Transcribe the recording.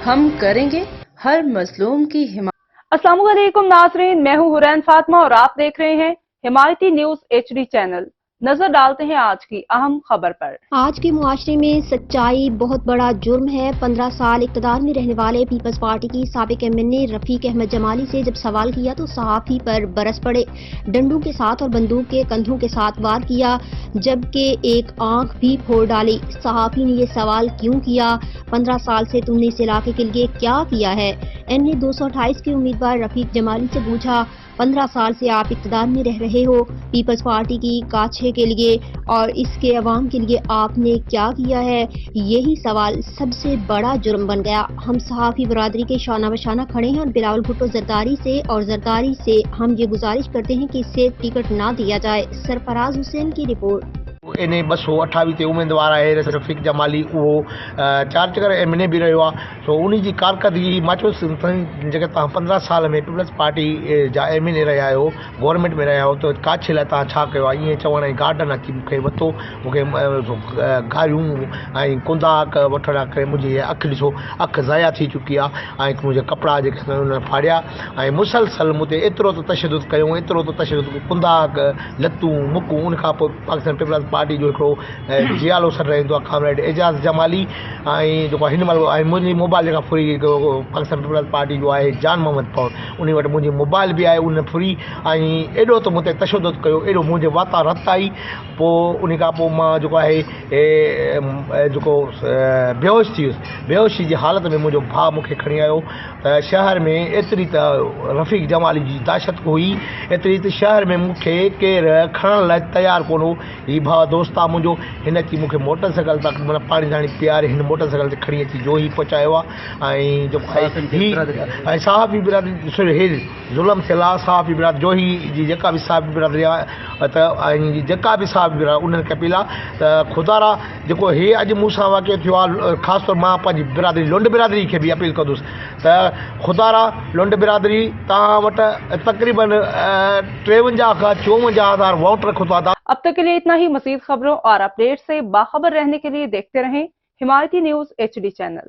ہم کریں گے ہر مظلوم کی حمایت۔ السلام علیکم ناظرین، میں ہوں حرین فاطمہ اور آپ دیکھ رہے ہیں حمایتی نیوز HD چینل۔ نظر ڈالتے ہیں آج کی اہم خبر پر۔ آج کے معاشرے میں سچائی بہت بڑا جرم ہے۔ 15 سال اقتدار میں رہنے والے پیپلز پارٹی کی سابق ایم این اے رفیق احمد جمالی سے جب سوال کیا تو صحافی پر برس پڑے، ڈنڈوں کے ساتھ اور بندوق کے کندھوں کے ساتھ وار کیا، جبکہ ایک آنکھ بھی پھوڑ ڈالی۔ صحافی نے یہ سوال کیوں کیا؟ 15 سال سے تم نے اس علاقے کے لیے کیا کیا ہے؟ این نے 228 کے امیدوار رفیق جمالی سے پوچھا، 15 سال سے آپ اقتدار میں رہ رہے ہو پیپلز پارٹی کی کاچھے کے لیے اور اس کے عوام کے لیے آپ نے کیا کیا ہے؟ یہی سوال سب سے بڑا جرم بن گیا۔ ہم صحافی برادری کے شانہ بشانہ کھڑے ہیں اور بلاول بھٹو زرداری سے ہم یہ گزارش کرتے ہیں کہ اسے ٹکٹ نہ دیا جائے۔ سرفراز حسین کی رپورٹ۔ ان 228 تے امیدوار ہے رفیق جمالی، وہ 4 چکر ایم این اے بھی رہو ہے، سو ان کی کارکردگی ماں چوس جگہ 15 سال میں پیپلز پارٹی جا ایم این اے رہا ہو، گورنمنٹ میں رہا ہو، تو کاچھ لاء چھا کیا؟ یہ چوण گارڈن اچھی مجھے وتو، مجھے گاریوں کندا وٹھण کرے مجھے اکھ ڈسو، اکھ ضائع تھی چکی ہے، مجھے کپڑا پھاڑیا، مسلسل مجھے ایترو تو تشدد کیوں، ایترو تو تشدد کندا لتوں مکوں، ان کا پاکستان پیپلز پارٹی جو جیالو سر رہندو ہے کامریڈ اعجاز جمالی، ہن مل مجھے موبائل جگہ فری پاکستان پیپلز پارٹی جو ہے جان محمد پور، ان وٹ مجھے موبائل بھی ہے ان فری، ایڈو تو مجھے تشدد کیو، ایڈو مجھے واتا رت آئی، ان کا ماں ہے بیہوش تھی، بیہوشی کی حالت میں مجھے بھا مجھے کھڑی آयो، شہر میں ایتری رفیق جمالی کی دہشت ہوئی، ایتری شہر میں مجھے کیر کھڑن لائے تیار کون ہو، یہ بھا دوست مجھو، ہن اچھی مجھے موٹر سائیکل تک مطلب پانی دانی پیار ہن موٹر سائیکل سے کھڑی اچھی جو ہی پہنچایا ہے، صحافی برادری ظلم سے لا صحافی برادری جو ہی جکا بھی صحافی برادری جکا بھی صحافی برادری انہوں نے اپیل ہے خدا را جو یہ اج موسا واقع تھو، خاص طور میں پانچ برادری لونڈ برادری کے بھی اپیل کردس خدا را لونڈ برادری تاں وٹ تقریباً 53,000 ووٹ رکھو تھا۔ اب تک کے لیے اتنا ہی۔ مزید خبروں اور اپڈیٹ سے باخبر رہنے کے لیے دیکھتے رہیں حمایتی نیوز HD چینل۔